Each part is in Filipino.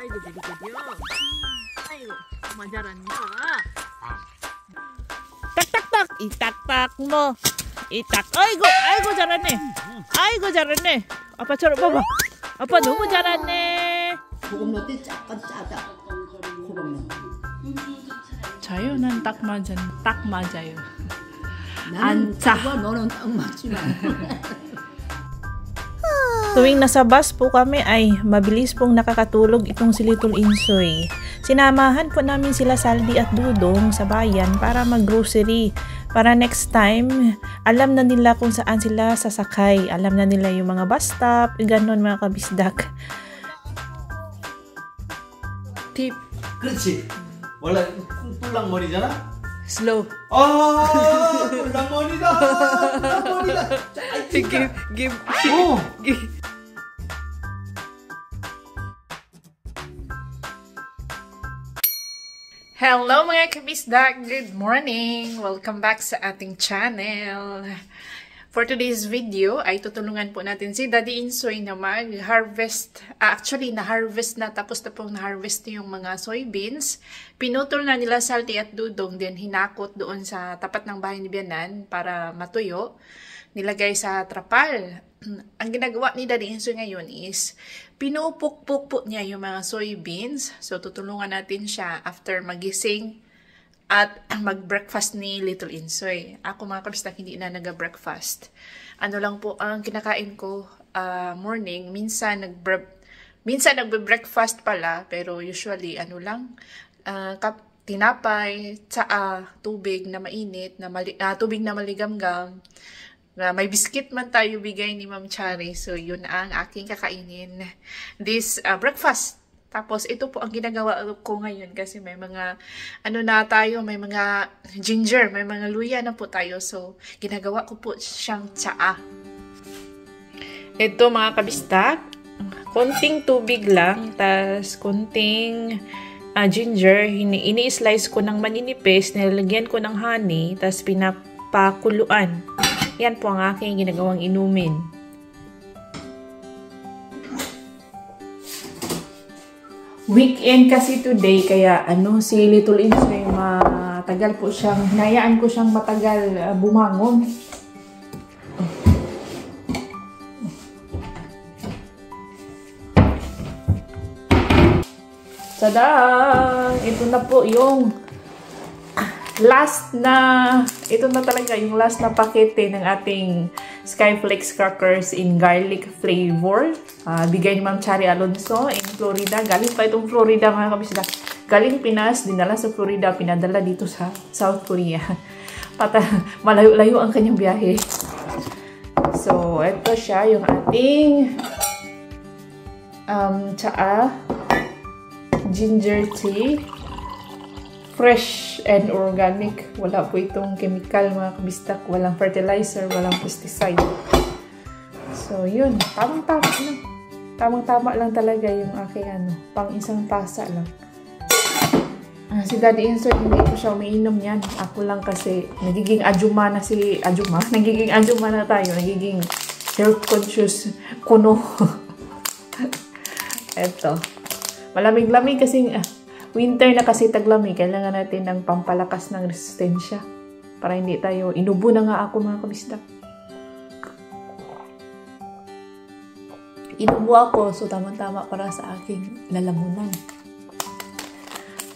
아이고 되겠죠? 아이고 정말 잘한다. 딱딱딱 이딱딱 뭐 이딱 아이고 잘하네. 아이고 잘하네. 아빠처럼 봐봐. 아빠 너무 잘하네. 소금 넣을 때 약간 짜다. 소금 넣어. 자유는 딱 맞아요. 나는 짜고 너는 딱 맞지만. Tuwing nasa bus po kami ay mabilis pong nakakatulog itong si Little Insoy. Sinamahan po namin sila Saldi at Dudong sa bayan para mag-grocery. Para next time, alam na nila kung saan sila sasakay. Alam na nila yung mga bus stop, ganon mga kabisdak. Tip. 그렇지. 원래 뿔랑머리잖아. Slow. 뿔랑머리다. 뿔랑머리다. Give. Hello mga kabisdak! Good morning! Welcome back sa ating channel. For today's video ay tutulungan po natin si Daddy Insoy na mag-harvest. Actually, na-harvest na, tapos na pong na-harvest yung mga soybeans. Pinutol na nila Salty at Dudong, then hinakot doon sa tapat ng bahay ni Bianan para matuyo. Nilagay sa trapal. Ang ginagawa ni Daddy Insoy ngayon is pinupukpuk po niya yung mga soybeans. So, tutulungan natin siya after magising at mag-breakfast ni Little Insoy. Ako mga kabistak, hindi na nag-breakfast. Ano lang po ang kinakain ko morning. Minsan nagbe-breakfast pala, pero usually ano lang, tinapay, tsaa, tubig na mainit, tubig na maligamgam. May biscuit man tayo bigay ni Ma'am Chari. So, yun ang aking kakainin this breakfast. Tapos, ito po ang ginagawa ko ngayon kasi may mga, may mga ginger, may mga luya na po tayo. So, ginagawa ko po siyang tsaa. Ito mga kabistak, konting tubig lang, tas konting ginger, ini-slice ko ng maninipis, nilalagyan ko ng honey, tas pinapakuluan. Yan po ang aking ginagawang inumin. Weekend kasi today, kaya si Little Insoy matagal po siyang, hinayaan ko siyang matagal bumangon. Tada! Ito na po yung last na pakete ng ating Skyflakes crackers in garlic flavor. Bigay ni Ma'am Chari Alonso in Florida. Galing pa itong Florida mga kabisda. Galing Pinas, dinala sa Florida, pinadala dito sa South Korea. Malayo-layo ang kanyang biyahe. So, ito siya yung ating tsaa, ginger tea, fresh and organic. Wala po itong chemical mga kabistak. Walang fertilizer, walang pesticide. So, yun. Tamang-tama lang. Tamang-tama lang talaga yung aking pang isang tasa lang. Si Daddy Insoy, hindi ko siya umiinom yan. Ako lang kasi nagiging ajuma na Nagiging ajuma na tayo. Nagiging health conscious kuno. Eto. Malamig-lamig kasi winter na kasi taglamig, kailangan natin ng pampalakas ng resistensya para hindi tayo, inubo na nga ako mga kabisdak. Inubo ako, so tamang-tama para sa aking lalamunan.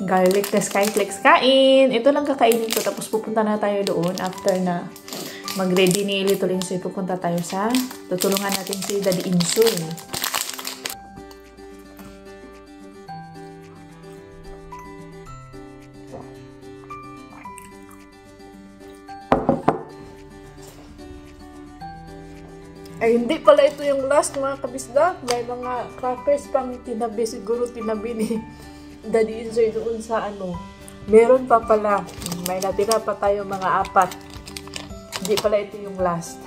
Garlic na Skyflakes kain! Ito lang kakainin ko, tapos pupunta na tayo doon after na mag-ready ni Little Insoy. Pupunta tayo sa, tutulungan natin si Daddy Insoy. Ay, hindi pala ito yung last mga kabisdak. May mga crackers pang tinabi. Siguro tinabi ni Daddy Insoy doon sa Meron pa pala. May natira pa tayo mga 4. Hindi pala ito yung last.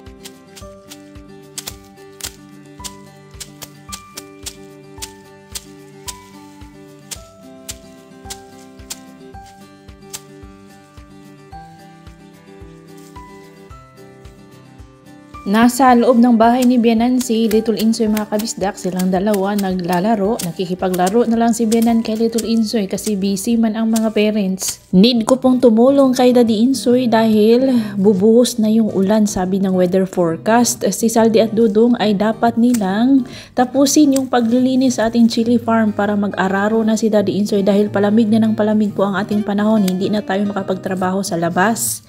Nasa loob ng bahay ni Bianan si Little Insoy mga kabisdak, silang dalawa naglalaro, nakikipaglaro na lang si Bianan kay Little Insoy kasi busy man ang mga parents. Need ko pong tumulong kay Daddy Insoy dahil bubuhos na yung ulan sabi ng weather forecast. Si Saldi at Dudong ay dapat nilang tapusin yung paglilinis sa ating chili farm para mag-araro na si Daddy Insoy dahil palamig na ng palamig po ang ating panahon, hindi na tayo makapagtrabaho sa labas.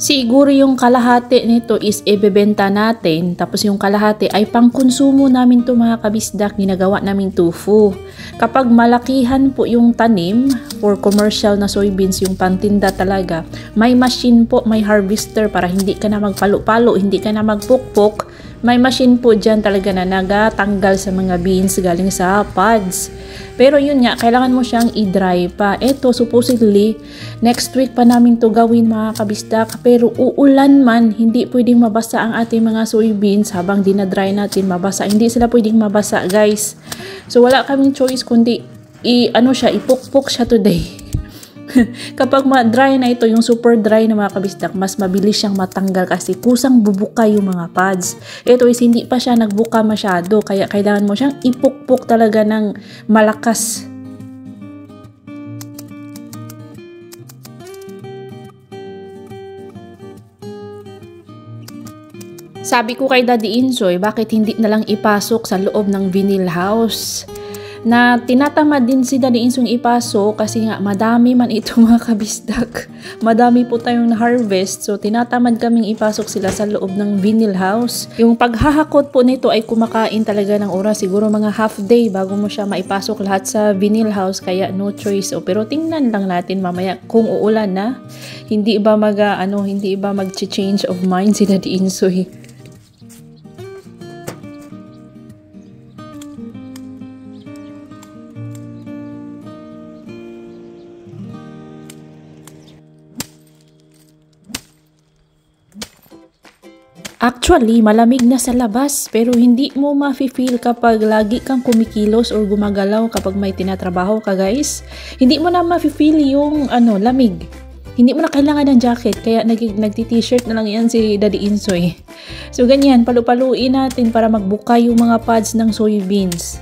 Siguro yung kalahati nito is ibebenta natin, tapos yung kalahati ay pangkonsumo namin to mga kabisdak, ginagawa namin tofu. Kapag malakihan po yung tanim for commercial na soybeans, yung pantinda talaga, may machine po, may harvester para hindi ka na magpalo-palo, hindi ka na magpukpok. May machine po dyan talaga na nagatanggal sa mga beans galing sa pods. Pero yun nga, kailangan mo siyang i-dry pa. Ito, supposedly, next week pa namin to gawin mga kabisdak. Pero uulan man, hindi pwedeng mabasa ang ating mga soybeans habang dinadry natin mabasa. Hindi sila pwedeng mabasa, guys. So, wala kaming choice kundi ipukpok siya today. Kapag dry na ito, yung super dry na mga kabisdak, mas mabilis siyang matanggal kasi kusang bubuka yung mga pads. Ito is hindi pa siya nagbuka masyado, kaya kailangan mo siyang ipukpok talaga ng malakas. Sabi ko kay Daddy Insoy, bakit hindi na lang ipasok sa loob ng vinyl house? Na tinatamad din si Daddy Insoy ipasok kasi nga madami man ito mga kabisdak. Madami po tayong na-harvest, so tinatamad kaming ipasok sila sa loob ng vinyl house. Yung paghahakot po nito ay kumakain talaga ng oras, siguro mga half day bago mo siya maipasok lahat sa vinyl house, kaya no choice. Pero tingnan lang natin mamaya kung uulan na, hindi ba mag-change of mind si Daddy Insoy. Actually, malamig na sa labas pero hindi mo ma-feel kapag lagi kang kumikilos or gumagalaw kapag may tinatrabaho ka, guys. Hindi mo na ma-feel yung lamig. Hindi mo na kailangan ng jacket kaya nagti-t-shirt na lang yan si Daddy Insoy. So ganyan, palu-paluin natin para magbuka yung mga pads ng soybeans.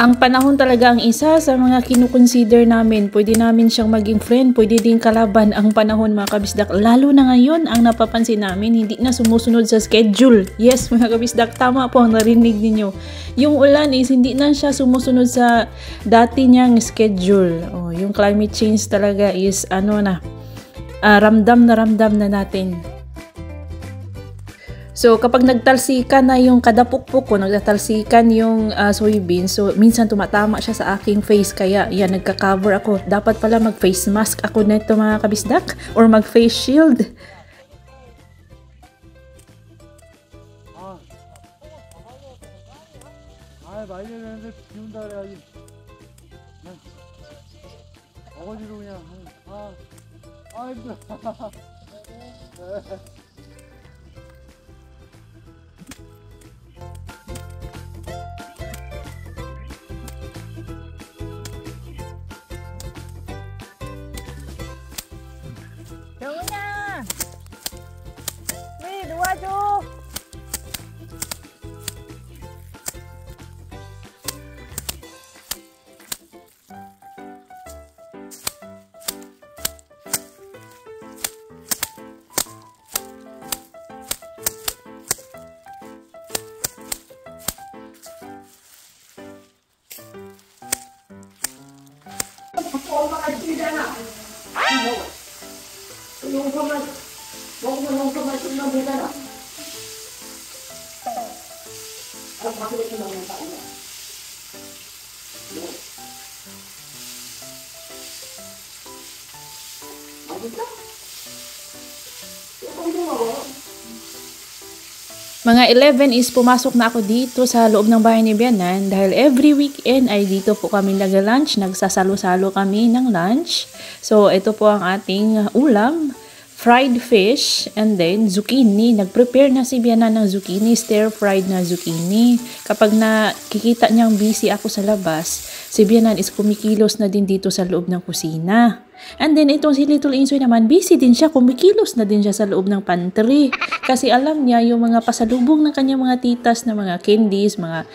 Ang panahon talaga ang isa sa mga kinukonsider namin. Pwede namin siyang maging friend, pwede din kalaban ang panahon mga kabisdak. Lalo na ngayon, ang napapansin namin, hindi na sumusunod sa schedule. Yes mga kabisdak, tama po ang narinig ninyo. Yung ulan is hindi na siya sumusunod sa dati niyang schedule. Yung climate change talaga is ramdam na natin. So, kapag nagtalsikan na yung kadapukpok ko, nagtatalsikan yung soybeans, so minsan tumatama siya sa aking face, kaya yan, nagka-cover ako. Dapat pala mag-face mask ako nito mga kabisdak, or mag-face shield. 맛있어? 똥똥 먹어. Mga 11 is pumasok na ako dito sa loob ng bahay ni Bianan dahil every weekend ay dito po kami nag-lunch, nagsasalo-salo kami ng lunch. So ito po ang ating ulam, fried fish and then zucchini. Nag-prepare na si Bianan ng zucchini, stir-fried na zucchini. Kapag nakikita niyang busy ako sa labas, si Bianan is kumikilos na din dito sa loob ng kusina. And then itong si Little Insoy naman, busy din siya, kumikilos na din siya sa loob ng pantry. Kasi alam niya yung mga pasalubong ng kanyang mga titas na mga candies, mga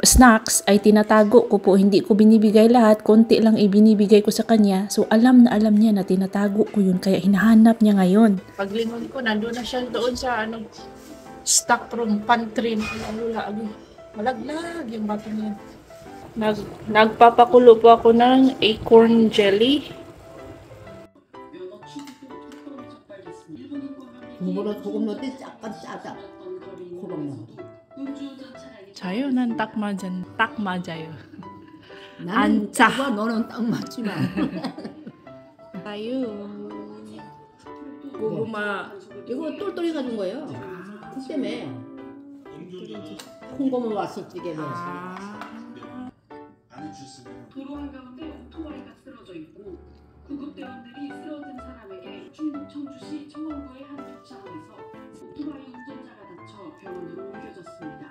snacks ay tinatago ko po. Hindi ko binibigay lahat, konti lang ibinibigay ko sa kanya. So alam niya na tinatago ko yun, kaya hinahanap niya ngayon. Paglingon ko, nandun na siya doon sa stock room, pantry. Malaglag yung bato niya. Nagpapakulo po ako ng acorn jelly. 국물을 조금 넣었더니 짝까지 짜다. 호박 넣어. 자요, 난 딱 맞아요. 나는 짜. 짜고 너는 딱 맞지만. 자요. 고구마. 이거 똘똘이 가진 거예요. 그 때문에 콩고물 왔을 적에 도로 한가운데 오토바이가 쓰러져 있고 구급대원들이 쓰러진 사람에게 충북 청주시 청원구의 한 주차장에서 오토바이 운전자가 다쳐 병원으로 옮겨졌습니다.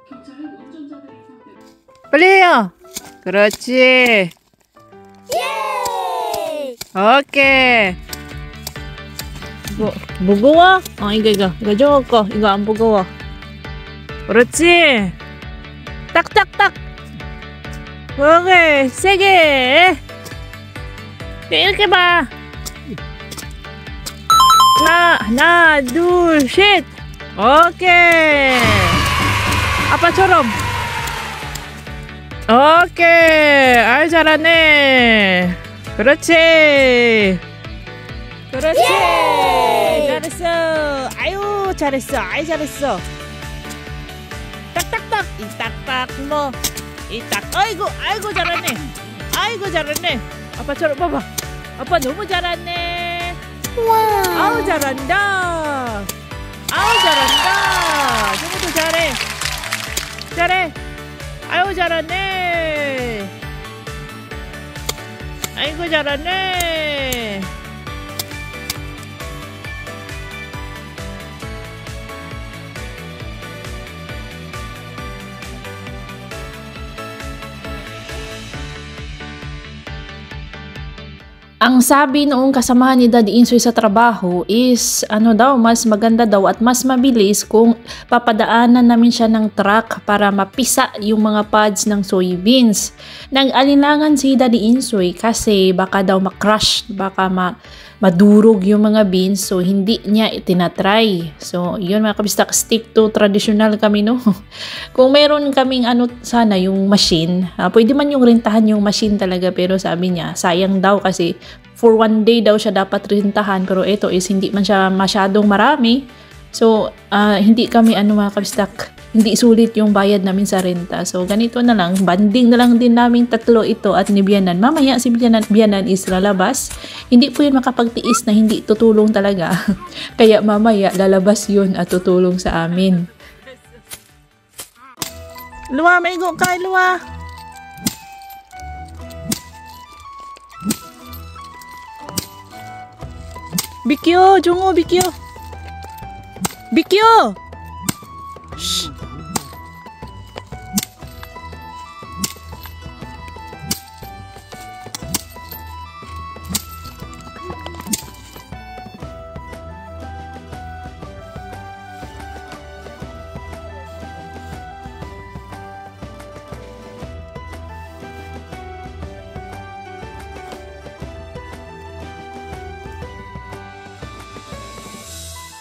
경찰은 운전자들의 상태를 빨리요. 그렇지. 예! 오케이. 이거 무거워? 이거 좋을 거. 이거 안 무거워. 그렇지. 딱딱딱. 오케이. 세게. 이렇게 봐. 하나, 둘, 셋. 오케이. 아빠처럼. 오케이. 아유, 잘하네. 그렇지. 그렇지. 잘했어. 아유, 잘했어. 아유, 잘했어. 딱딱딱. 이 딱딱 뭐. 이 딱. 아이고, 잘하네. 아이고, 잘하네. 아빠처럼 봐봐. 아빠 너무 잘하네. 와. 아우, 잘한다. 아우, 잘한다. 너무도 잘해. 잘해. 아유, 잘하네. 아이고, 잘하네. Ang sabi noong kasamahan ni Daddy Insoy sa trabaho is mas maganda daw at mas mabilis kung papadaanan namin siya ng truck para mapisa yung mga pods ng soybeans. Nag-alinlangan si Daddy Insoy kasi baka daw ma-crush, baka madurog yung mga beans, so hindi niya itinatry. So yun mga kabistak, stick to traditional kami, no? Kung meron kaming sana yung machine, pwede man yung rentahan yung machine talaga, pero sabi niya sayang daw kasi for one day daw siya dapat rentahan, pero ito is hindi man siya masyadong marami. So hindi kami mga kabistak, hindi sulit yung bayad namin sa renta. So ganito na lang, banding na lang din namin tatlo ito at ni Bianan. Mamaya si Bianan is lalabas. Hindi po yun makapagtiis na hindi tutulong talaga. Kaya mamaya lalabas yun at tutulong sa amin. Luwa, maigo ka, Luwa. Bikyo, Jungo, Bikyo. Bikyo! Shh.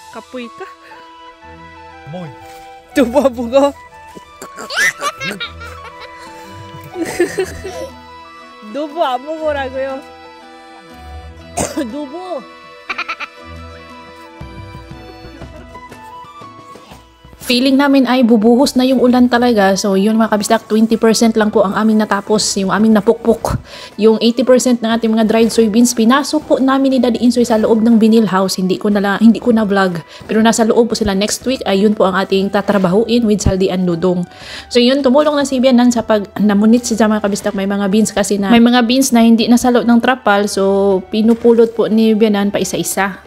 Kapoy ka? Moy. Tuba buga. 두부 안 먹으라고요. 두부. Feeling namin ay bubuhos na yung ulan talaga. So yun mga kabisdak, 20% lang po ang aming natapos, yung aming napukpok. Yung 80% ng ating mga dried soybeans, pinasok po namin ni Daddy Insoy sa loob ng vinyl house. Hindi ko na vlog. Pero nasa loob po sila next week. Ay yun po ang ating tatrabahuin with Saldi and Dudong. So yun, tumulong na si Bianan sa pag namunit siya mga kabisdak. May mga beans kasi na, may mga beans na hindi nasalo ng trapal. So pinupulot po ni Bianan pa isa-isa.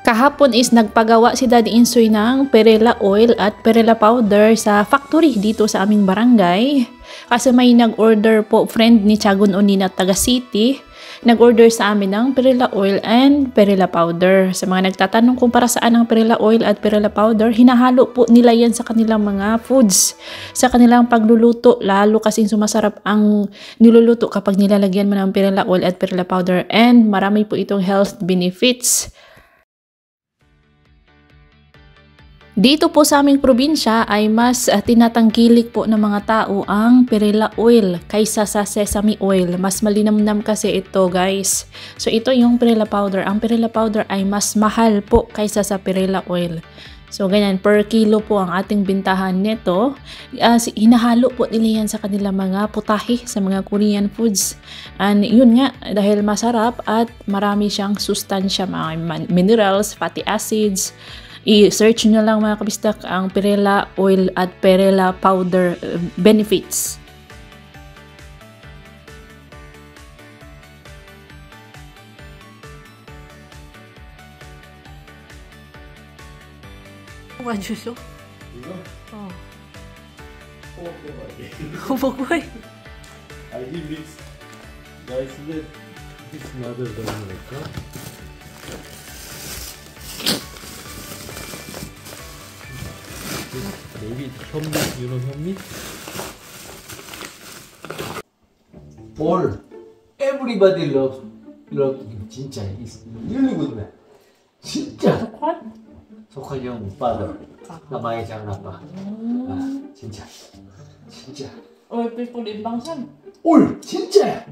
Kahapon is nagpagawa si Daddy Insoy ng perela oil at perela powder sa factory dito sa aming barangay. Kasi may nag-order po, friend ni Tiagon Onina taga City, nag-order sa amin ng perela oil and perela powder. Sa mga nagtatanong kung para saan ang perela oil at perela powder, hinahalo po nila yan sa kanilang mga foods, sa kanilang pagluluto, lalo kasing sumasarap ang niluluto kapag nilalagyan mo ng perela oil at perela powder, and marami po itong health benefits. Dito po sa aming probinsya ay mas tinatangkilik po ng mga tao ang perela oil kaysa sa sesame oil. Mas malinamnam kasi ito, guys. So ito yung perela powder. Ang perela powder ay mas mahal po kaysa sa perela oil. So ganyan, per kilo po ang ating bintahan nito. Hinahalo po nila yan sa kanilang mga putahe, sa mga Korean foods. And yun nga, dahil masarap at marami siyang sustansya, mga minerals, fatty acids. I-search nyo lang mga kabistak ang perela oil at perela powder benefits. 뭐가 주소? 이거? 먹어야 I give mix rice with this mother doesn't. Maybe 현미, you know 현미? All everybody loves 진짜 is really good man. 진짜 석환이 형 father 나 많이 장난봐. 진짜 people in Bangsan. all 진짜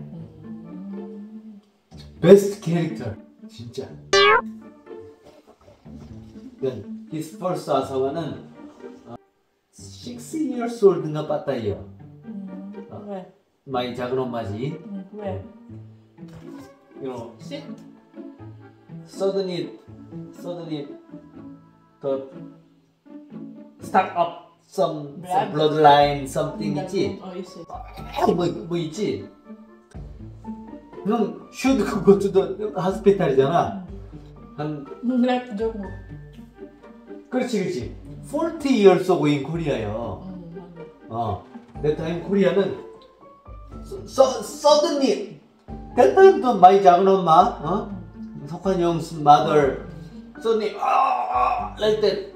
best character 진짜. Then his first asawa는 6 years old nga patay yun. 왜? May 작은 엄마지. 왜? You know, Sit? suddenly the stuck up some bloodline something 있지? 있어. 뭐 있지? 형 should go to the hospital이잖아. 한 Left joke mo. 그렇지 40 years ago in Korea요. that time Korea는 suddenly that time 또 많이 작은 엄마 석환 형's mother suddenly like that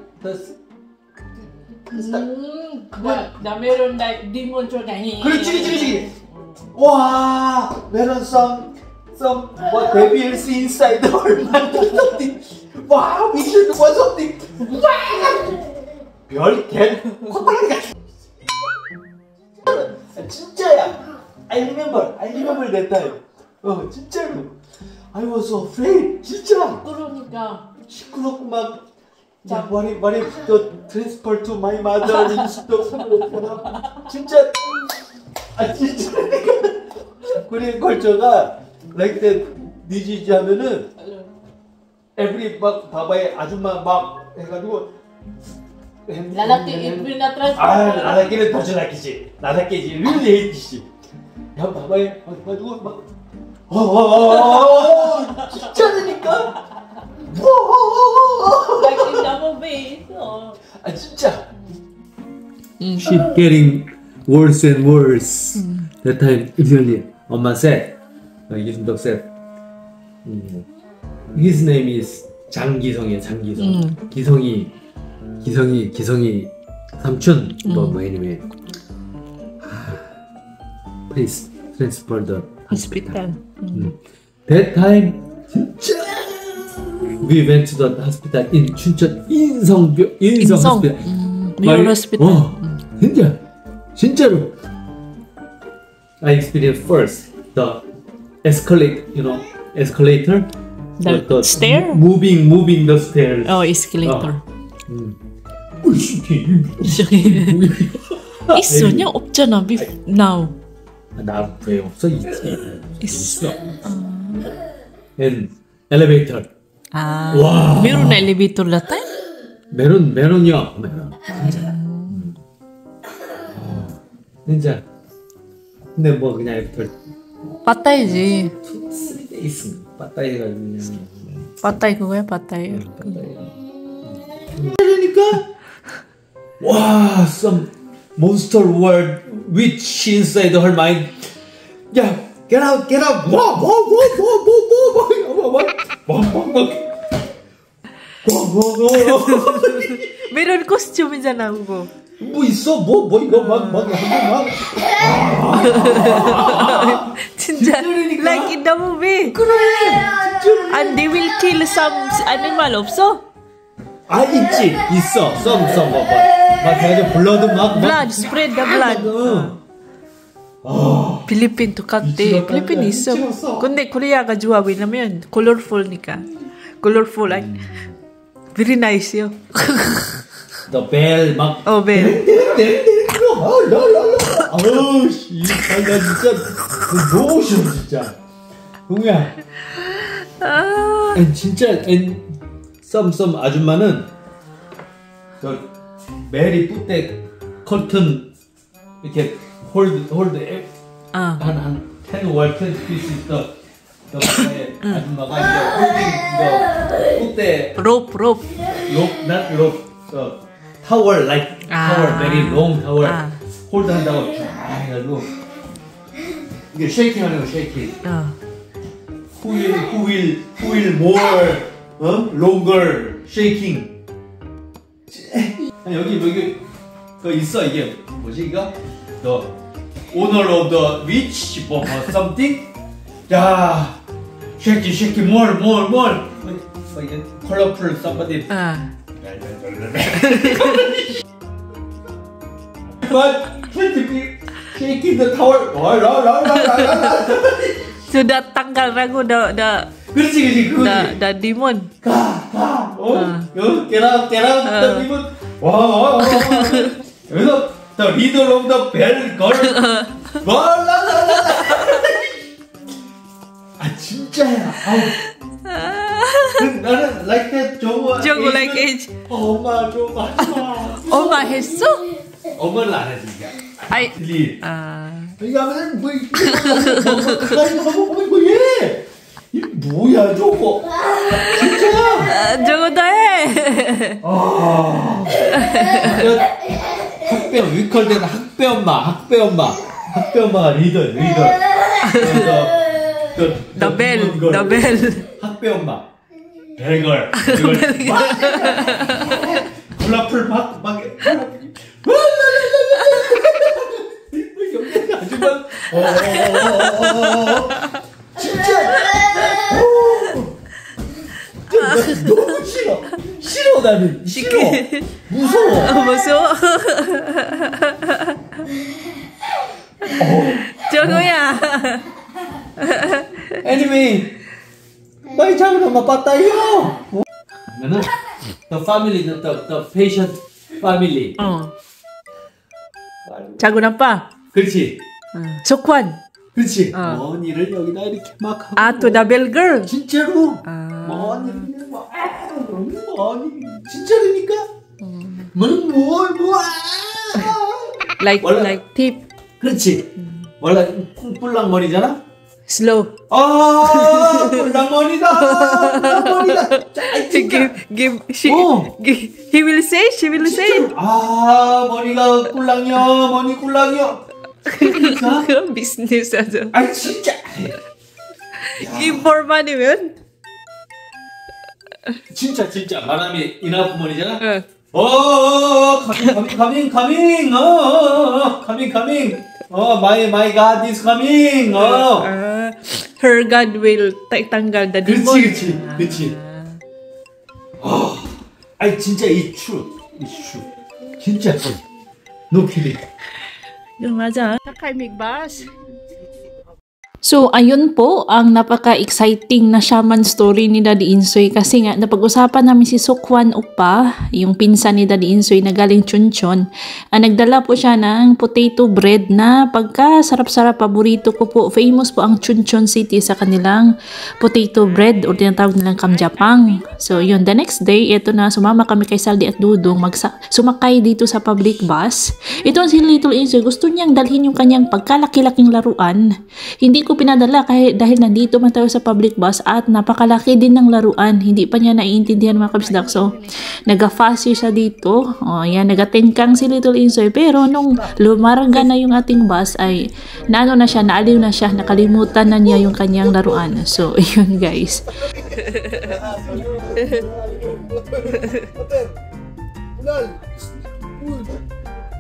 Na meron like demon siya na 그렇지 와 meron some what devils inside her something wow we should do something 별개 진짜야 I remember that time 진짜로 I was so afraid 진짜 그러니까 시끄럽고 막 what if the transfer to my mother is the 진짜 진짜 Korean culture가 like that disease 하면은 every 막 바바에 아줌마 막 해가지고 lalaki if na transfer. 나다끼는 더 나다끼지 really hate this 야 바바에 해가지고 막 진짜라니까 Like in the movie. 진짜 shit getting worse and worse that time really 엄마 said 이순덕 said his name is 장기성이야 장기성 기성이 삼촌 뭐 anyway please transfer the hospital. That time 진짜 we went to the hospital in 춘천 인성 hospital. Mayor Hospital. 진짜로. I experienced first the escalator. The stair? Moving the stairs. Oh, escalator. 뭐야? 있어냐? 없잖아. Now. 나 왜 없어? 있어. And elevator. 아, 와. meron na elevator that time? 메론이야. 진짜. 근데 뭐 그냥 이렇게 빠따이지. 3days 빠따이 해가지고 그냥. 빠따이 그거야, 빠따이. 그러니까 와, some monster word which inside her mind. 야, get out. meron costume이잖아, 그거. 뭐 있어? 뭐 이거 막 진짜 like in the movie. 그래. And they will kill some animal 없어? 아 있어. some 막 해가지고 블러드 막 Blood, spread the blood. 필리핀 똑같대. 필리핀 있어. 근데 코리아가 좋아. 왜냐면 colorful니까. colorful like very nice요. The bell 막 bell. 아우 씨, 나 진짜 너무 싫어 진짜. 동우야. 진짜 some 아줌마는 저 메리 뿌떼 커튼 이렇게 hold 한 10 or 20 pieces the 아줌마가 이제 홀딩 뿌떼 rope. not rope tower like tower very long tower 홀드 한다고 쫙 해가지고 이게 쉐이킹 하는 거 쉐이킹 who will more longer shaking 여기 그 있어 이게 뭐지 이거 the owner of the witch or something 야 shaking more 뭐 이게 colorful somebody but shaking the tower Sudah tanggal ragu dah 그렇지 dah demon. get out the demon 와 여기서 the leader of the bell girl 진짜야 나는 like that 저거 like age. 엄마 좀 엄마 했어? 엄마는 안 해 진짜 아이. 리 이거 하면 뭐 얘 뭐야 저거 진짜 저거 다 해. 학배 위컬대는 학배 엄마가 리더 The bell. 학배 엄마 벨걸 콜라풀 막 아줌마 진짜 너무 싫어 나는 무서워 저거야. anyway 빨리 잡으면 엄마 빠따요 그러면은 the family the patient family 작은 아빠. 그렇지 석환. 그렇지 먼 일을 여기다 이렇게 막 하고 아, 또 the bell girl. 진짜로 먼 일을 막 너무 많이 진짜라니까 like tip. 그렇지 원래 뿔랑 머리잖아 Slow. 뿔랑머리다. He will say, she will say. 머리가 꿀랑이야, 머리 꿀랑이야. 그러니까? 그 비즈니스 하죠. 진짜. Give more money면? 진짜. 마담이 enough money잖아? 응. coming. My God is coming. Her God will tanggal the demon. 그렇지. 진짜 it's true. 진짜. No kidding. Yung 맞아. Nakaimig bus. So, ayun po ang napaka-exciting na shaman story ni Daddy Insoy kasi nga napag-usapan namin si Sukwan Upa, yung pinsan ni Daddy Insoy na galing Chunchon. Nagdala po siya ng potato bread na pagka-sarap-sarap, paborito ko po. Famous po ang Chunchon City sa kanilang potato bread o tinatawag nilang kamjapang. So, yun. The next day, ito na, sumama kami kay Saldi at Dudong, sumakay dito sa public bus. Ito si Little Insoy, gusto niyang dalhin yung kanyang pagkalaki-laking laruan. Hindi ko pinadala kahit dahil nandito man tayo sa public bus at napakalaki din ng laruan. Hindi pa niya naiintindihan mga kabisdak. So, naga-fussy siya dito. O, yan, nagatengkang si Little Insoy. Pero nung lumarga na yung ating bus ay naano na siya, naaliw na siya, nakalimutan na niya yung kanyang laruan. So, yun guys.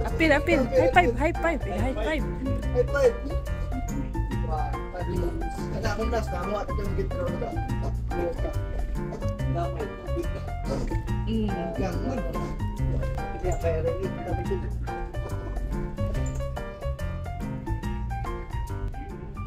Apil, apil. High five, high five, high five.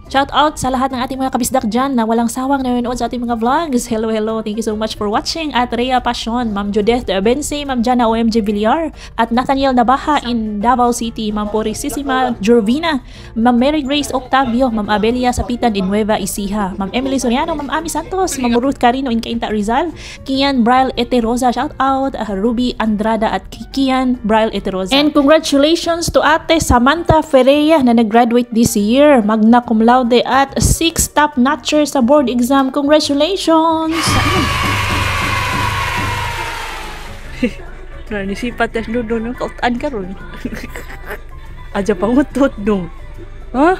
Shout out sa lahat ng ating mga kabisdak dyan na walang sawang nanonood sa ating mga vlogs. Hello, hello. Thank you so much for watching. At Rhea Passion, Ma'am Judith Bense, Ma'am Jana OMG Villar, at Nathaniel Nabaha in Davao City, Ma'am Porisissima Jorvina, Ma'am Mary Grace Octavio, Ma'am Abelia Sapitan in Nueva Ecija, Ma'am Emily Soriano, Ma'am Ami Santos, Ma'am Ruth Carino in Cainta Rizal, Kian Braille Eterosa, shout out, Ruby Andrada at Kian Braille Eterosa. And congratulations to Ate Samantha Ferreira na nag-graduate this year, magna cum laude at 6 top notchers sa board exam. Congratulations! Nisipat na doon ng kautaan ka ron. Aja pangutot dong. Ha?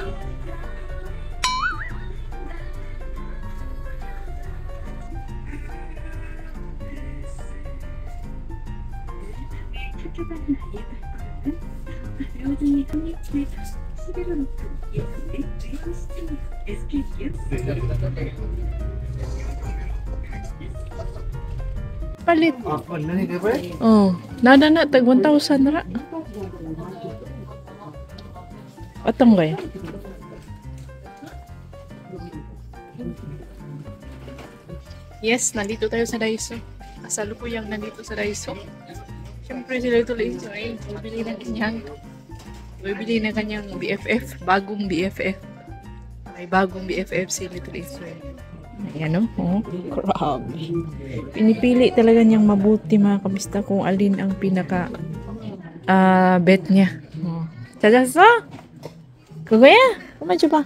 Palit. Oh, nada na tag 1,000 ra. Atong gay. Yes, nandito tayo sa Daiso. Kasalukuyang nandito sa Daiso. Siyempre sila tuloy ito ay bibili ng kanyang BFF, bagong BFF. May bagong BFF si Little Israel. Ayan o. Oh, grabe. Pinipili talaga niyang mabuti mga kabista kung alin ang pinaka bet niya. Oh. Chachasa? 그거야? 엄마 줘봐.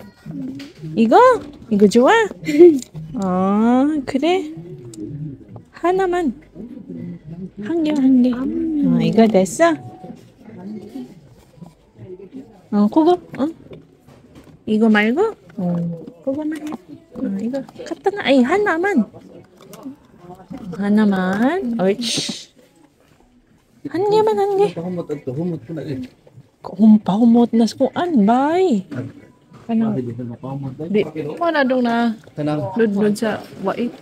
이거? 이거 좋아? 그래? 하나만. 한 개. 이거 됐어? 그거? 이거 말고? 그거만 해. 이거 갖다 놔. 아니, 하나만. 옳지. 한 개만. Pahumot na sa kuan, bay. Kanang di wala dong na ludlod sa wait.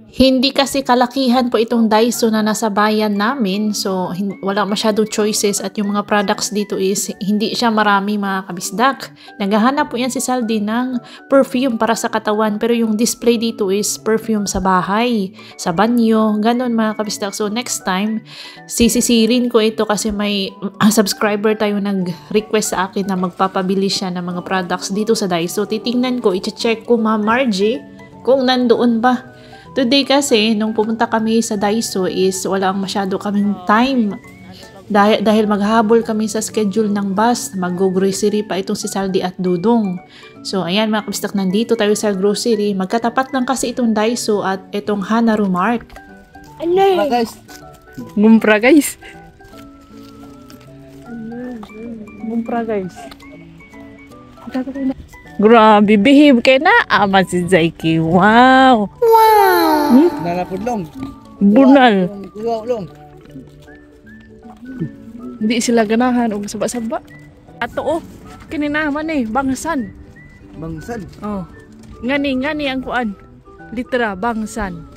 Hindi kasi kalakihan po itong Daiso na nasa bayan namin, so wala masyadong choices at yung mga products dito is hindi siya marami mga kabisdak. Naghahanap po yan si Saldi ng perfume para sa katawan, pero yung display dito is perfume sa bahay, sa banyo, ganun mga kabisdak. So next time, sisisirin ko ito kasi may subscriber tayo nag-request sa akin na magpapabili siya ng mga products dito sa Daiso. Titingnan ko, i-check ko Ma'am Margie kung nandoon ba. Today kasi, nung pumunta kami sa Daiso is walang masyado kaming time. Dahil maghabol kami sa schedule ng bus, mag-grocery pa itong si Saldi at Dudong. So, ayan mga kabistak, nandito tayo sa grocery. Magkatapat lang kasi itong Daiso at itong Hanaru Mart. Alay! Gumpra guys. Grabe, behave kayo na. Ama si Zaiki. Wow! Nalapudlong. Bunal. Hindi sila ganahan o saba-saba. Ato oh, kininaman bangsan. Bangsan. Oh. Ngani ang kuan. Litra, bangsan.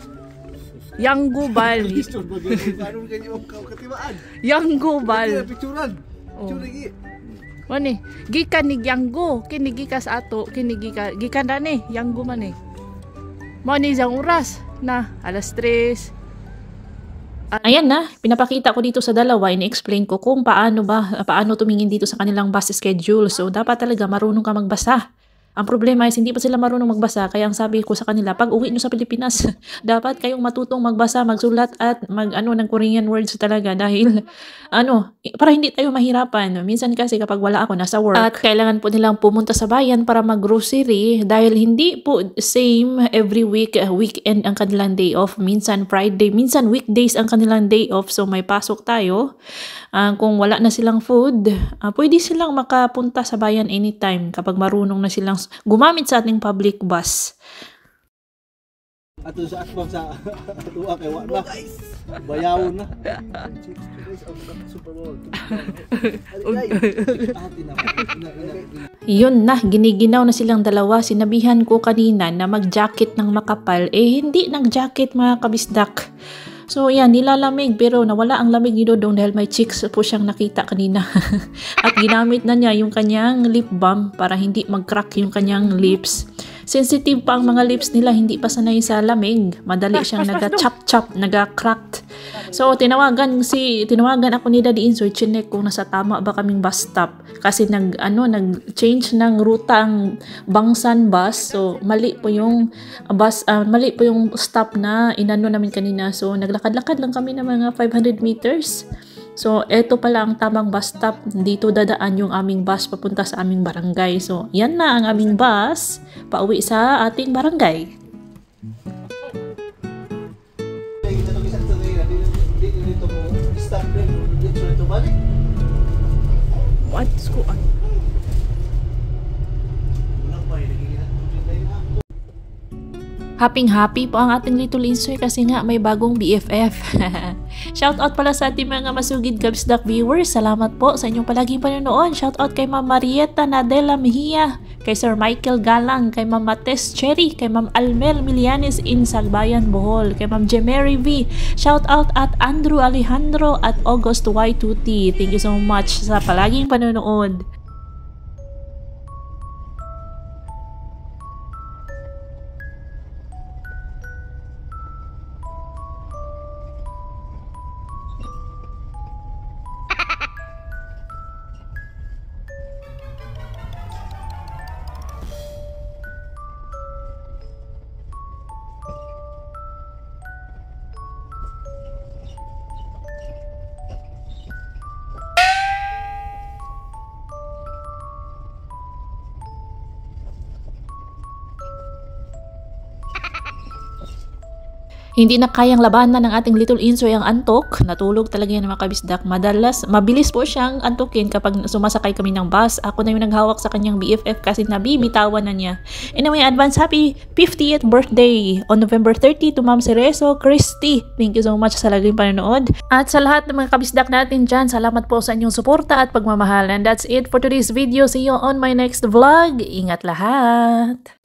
Yang gubal. Baru ganyan kau ketimaan. Yang gubal. Picturan. Oh. Picture lagi. Mani, gikan ni Yanggo, kini gikas ato, kini gikan da ni, Yanggo man ni. Mo ni isang oras na alas 3. Ayan na, pinapakita ko dito sa dalawa, ini-explain ko kung paano tumingin dito sa kanilang bus schedule. So, dapat talaga marunong ka magbasa. Ang problema is hindi pa sila marunong magbasa, kaya ang sabi ko sa kanila, pag uwi nyo sa Pilipinas, dapat kayong matutong magbasa, magsulat at ng Korean words talaga dahil para hindi tayo mahirapan. Minsan kasi kapag wala ako nasa work at kailangan po nilang pumunta sa bayan para mag-grocery dahil hindi po same every week, weekend ang kanilang day off. Minsan Friday, minsan weekdays ang kanilang day off. So may pasok tayo. Kung wala na silang food, pwede silang makapunta sa bayan anytime kapag marunong na silang gumamit sa ating public bus. Ato sa asbang sa tuwa kay wala. Bayawon na. Super Bowl. Yun na, giniginaw na silang dalawa. Sinabihan ko kanina na mag-jacket ng makapal. Hindi nag-jacket mga kabisdak. So yan, nilalamig pero nawala ang lamig ni Dodong dahil may chicks po siyang nakita kanina. At ginamit na niya yung kanyang lip balm para hindi mag-crack yung kanyang lips. Sensitive pa ang mga lips nila, hindi pa sanay sa lamig. Madali siyang naga-chop-chop, naga-cracked. So tinawagan ako ni Daddy Insoy, chinek kung nasa tama ba kaming bus stop. Kasi nag-change ng ruta ang Bangsan bus. So mali po yung stop na inano namin kanina. So naglakad-lakad lang kami ng mga 500 meters. So, eto pala ang tamang bus stop. Dito dadaan yung aming bus papunta sa aming barangay. So, yan na ang aming bus pauwi sa ating barangay. What? Skuan? Happy po ang ating Little Insoy kasi nga may bagong BFF. Shoutout pala sa ating mga masugid Kabisdak viewers. Salamat po sa inyong palaging panonood. Shoutout kay Ma'am Marieta Nadela Mejia, kay Sir Michael Galang, kay Ma'am Mates Cherry, kay Ma'am Almel Milianes in Sagbayan, Bohol, kay Ma'am Jemery V. Shoutout at Andrew Alejandro at August Y2T. Thank you so much sa palaging panonood. Hindi na kayang labanan ng ating Little Insoy ang antok. Natulog talaga yan mga kabisdak. Mabilis po siyang antukin kapag sumasakay kami ng bus. Ako na yung naghawak sa kanyang BFF kasi nabibitawan na niya. Anyway, advance happy 50th birthday on November 30 to Ma'am Cerezo Christy. Thank you so much sa laging panonood. At sa lahat ng mga kabisdak natin dyan, salamat po sa inyong suporta at pagmamahal. And that's it for today's video. See you on my next vlog. Ingat lahat!